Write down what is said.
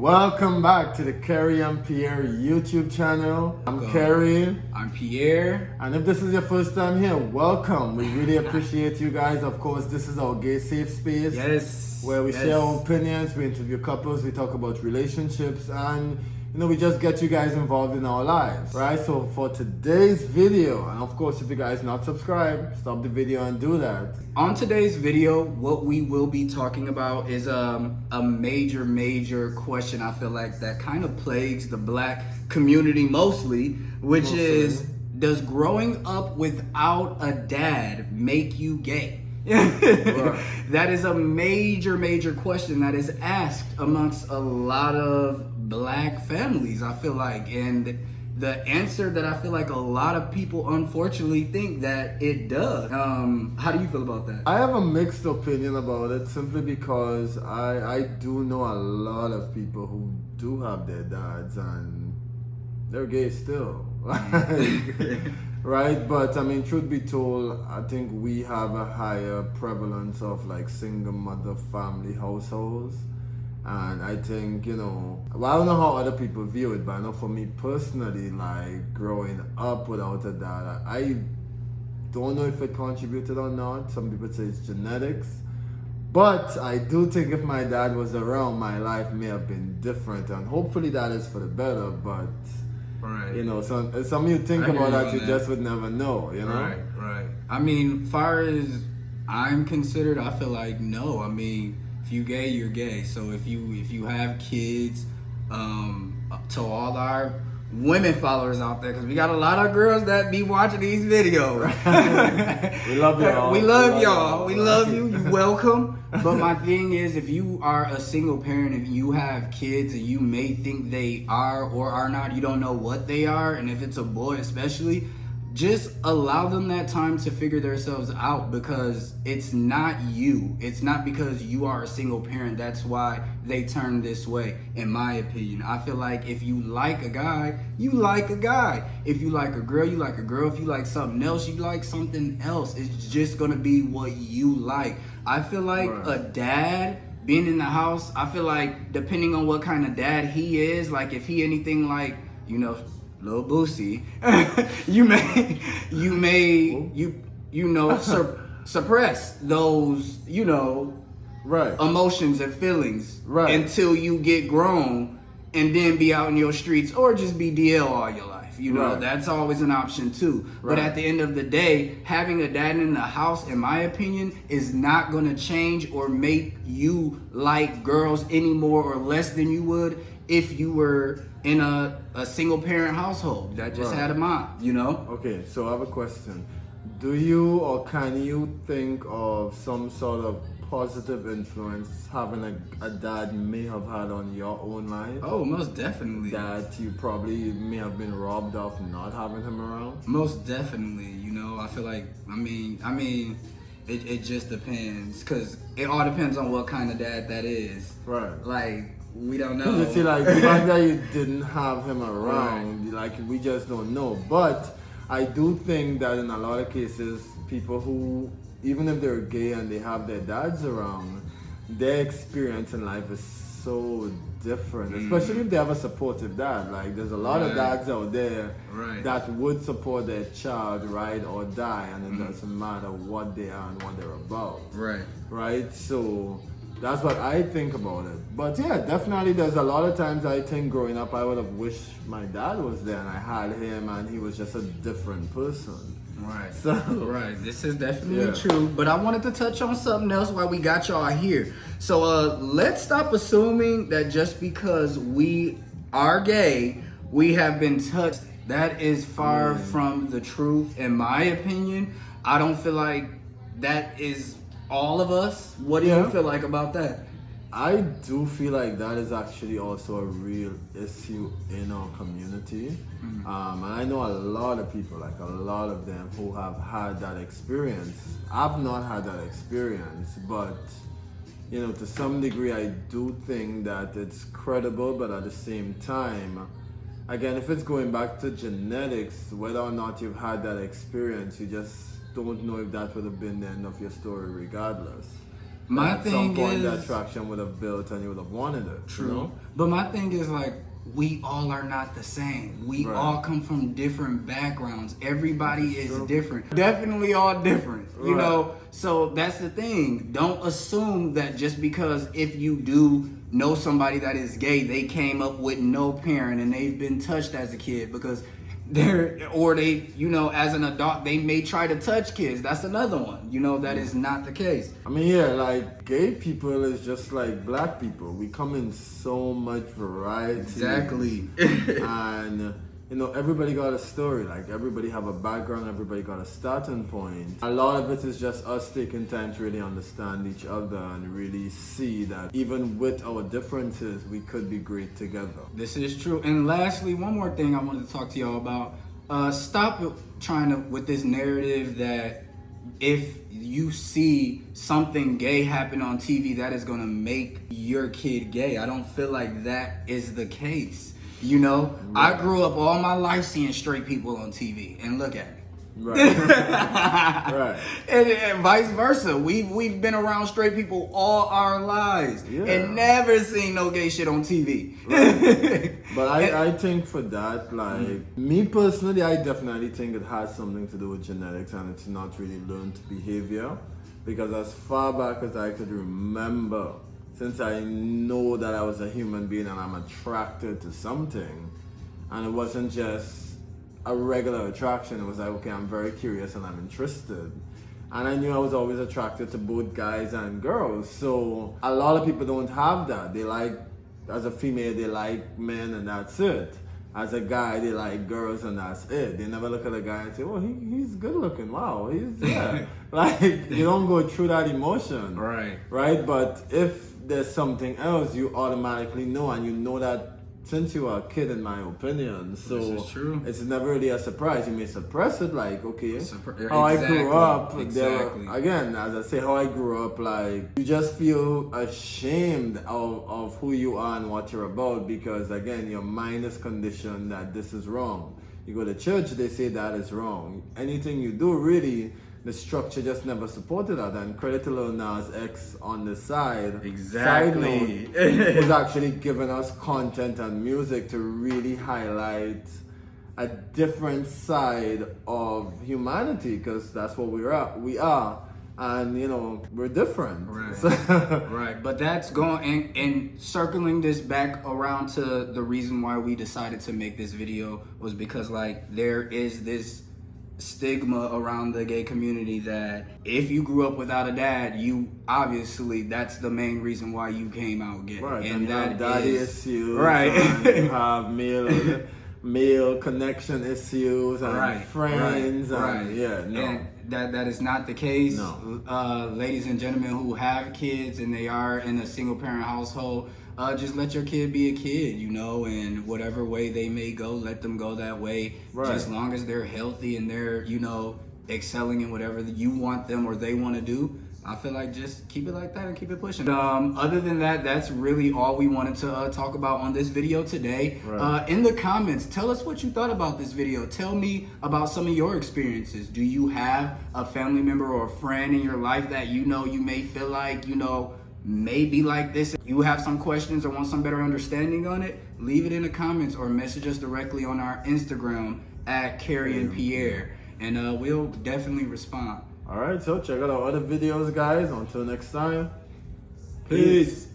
Welcome back to the Kerry and Pierre YouTube channel. I'm Kerry. I'm Pierre. And if this is your first time here, welcome. We really appreciate you guys. Of course, this is our gay safe space. Yes. Where we share our opinions, we interview couples, we talk about relationships, and we just get you guys involved in our lives, right? So for today's video, and of course, if you guys not subscribed, stop the video and do that. On today's video, what we will be talking about is a major question I feel like that kind of plagues the black community mostly, which is, does growing up without a dad make you gay? Right. That is a major question that is asked amongst a lot of black families, I feel like, and the answer that I feel like a lot of people unfortunately think that it does. How do you feel about that? I have a mixed opinion about it simply because I do know a lot of people who do have their dads and they're gay still. Right? But I mean, truth be told, I think we have a higher prevalence of like single mother family households. And I think, well, I don't know how other people view it, but I know for me personally, like growing up without a dad, I don't know if it contributed or not. Some people say it's genetics. But I do think if my dad was around, my life may have been different. And hopefully that is for the better, but Right. Some of you think about that, you just would never know, Right. I mean, far as I'm considered, I feel like no. I mean, if you gay, you're gay. So if you have kids, to all our women followers out there, because we got a lot of girls that be watching these videos. We love y'all. We love y'all. We love you. You welcome. But my thing is, if you are a single parent and you have kids and you may think they are or are not, you don't know what they are, and if it's a boy especially, just allow them that time to figure themselves out, because it's not you. It's not because you are a single parent that's why they turn this way, in my opinion. I feel like if you like a guy, you like a guy. If you like a girl, you like a girl. If you like something else, you like something else. It's just gonna be what you like. I feel like a dad being in the house, I feel like depending on what kind of dad he is, like if he anything like, Lil Boosie, suppress those, emotions and feelings until you get grown and then be out in your streets, or just be DL all your life. That's always an option too. But at the end of the day, having a dad in the house, in my opinion, is not going to change or make you like girls any more or less than you would if you were in a single parent household that just had a mom, Okay, so I have a question. Do you or can you think of some sort of positive influence having a dad may have had on your own life? Oh, most definitely. That you probably may have been robbed of not having him around? Most definitely, I feel like, I mean, it just depends, because it all depends on what kind of dad that is. Right. Like, we don't know. You see, like, the fact that you didn't have him around, like, we just don't know. But I do think that in a lot of cases, people who, even if they're gay and they have their dads around, their experience in life is so different, especially if they have a supportive dad. Like, there's a lot of dads out there that would support their child ride or die, and it doesn't matter what they are and what they're about. Right? So that's what I think about it. But yeah, definitely there's a lot of times I think growing up I would have wished my dad was there and I had him and he was just a different person. This is definitely true. But I wanted to touch on something else while we got y'all here. So let's stop assuming that just because we are gay, we have been touched. That is far from the truth, in my opinion. I don't feel like that is all of us. What do you feel like about that? I do feel like that is actually also a real issue in our community. And I know a lot of people, like a lot of them, who have had that experience. I've not had that experience, but to some degree I do think that it's credible, but at the same time, again, if it's going back to genetics, whether or not you've had that experience, you just don't know if that would have been the end of your story regardless. My at thing some point the is- attraction would have built and you would have wanted it. True. You know? But my thing is like, we all are not the same. We Right. all come from different backgrounds. Everybody is True. different. Definitely all different. You Right. know? So that's the thing. Don't assume that just because if you do know somebody that is gay, they came up with no parent and they've been touched as a kid, because they, you know, as an adult, they may try to touch kids. That's another one. You know, that is not the case. I mean, yeah, like gay people is just like black people. We come in so much variety. Exactly. And you know, everybody got a story. Like everybody have a background. Everybody got a starting point. A lot of it is just us taking time to really understand each other and really see that even with our differences, we could be great together. This is true. And lastly, one more thing I wanted to talk to y'all about. Stop trying to, with this narrative that if you see something gay happen on TV, that is going to make your kid gay. I don't feel like that is the case. You know, I grew up all my life seeing straight people on TV, and look at me. Right. Right. And vice versa. We've been around straight people all our lives and never seen no gay shit on TV. Right. But I think for that, like me personally, I definitely think it has something to do with genetics and it's not really learned behavior. Because as far back as I could remember, since I know that I was a human being and I'm attracted to something, and it wasn't just a regular attraction, it was like, okay, I'm very curious and I'm interested. And I knew I was always attracted to both guys and girls. So a lot of people don't have that. They like, as a female, they like men and that's it. As a guy, they like girls and that's it. They never look at a guy and say, well, he's good looking. Wow, he's, yeah. Like, you don't go through that emotion. Right. Right? But if there's something else, you automatically know, and you know that since you are a kid, in my opinion. So this is true. It's never really a surprise. You may suppress it, like, okay, Exactly. how I grew up. Exactly. Again, as I say, how I grew up, like, you just feel ashamed of who you are and what you're about, because, again, your mind is conditioned that this is wrong. You go to church, they say that is wrong. Anything you do, really, the structure just never supported that. And credit to Lil Nas X on the side. Exactly. Side note, was actually giving us content and music to really highlight a different side of humanity, because that's what we are. And, you know, we're different. Right. So Right. But that's going, and circling this back around to the reason why we decided to make this video was because, like, there is this stigma around the gay community that if you grew up without a dad, you obviously, that's the main reason why you came out gay. Right, and you have daddy issues, right. and you have male connection issues and friends, and yeah, no. And that is not the case. No. Ladies and gentlemen who have kids and they are in a single parent household, just let your kid be a kid, you know, and whatever way they may go, let them go that way. Right. Just long as they're healthy and they're, you know, excelling in whatever you want them or they want to do. I feel like just keep it like that and keep it pushing. Other than that, that's really all we wanted to talk about on this video today. Right. In the comments, tell us what you thought about this video. Tell me about some of your experiences. Do you have a family member or a friend in your life that you know you may feel like, you know, may be like this? You have some questions or want some better understanding on it? Leave it in the comments or message us directly on our Instagram at Carrie and Pierre, and we'll definitely respond. Alright, so check out our other videos, guys. Until next time, peace.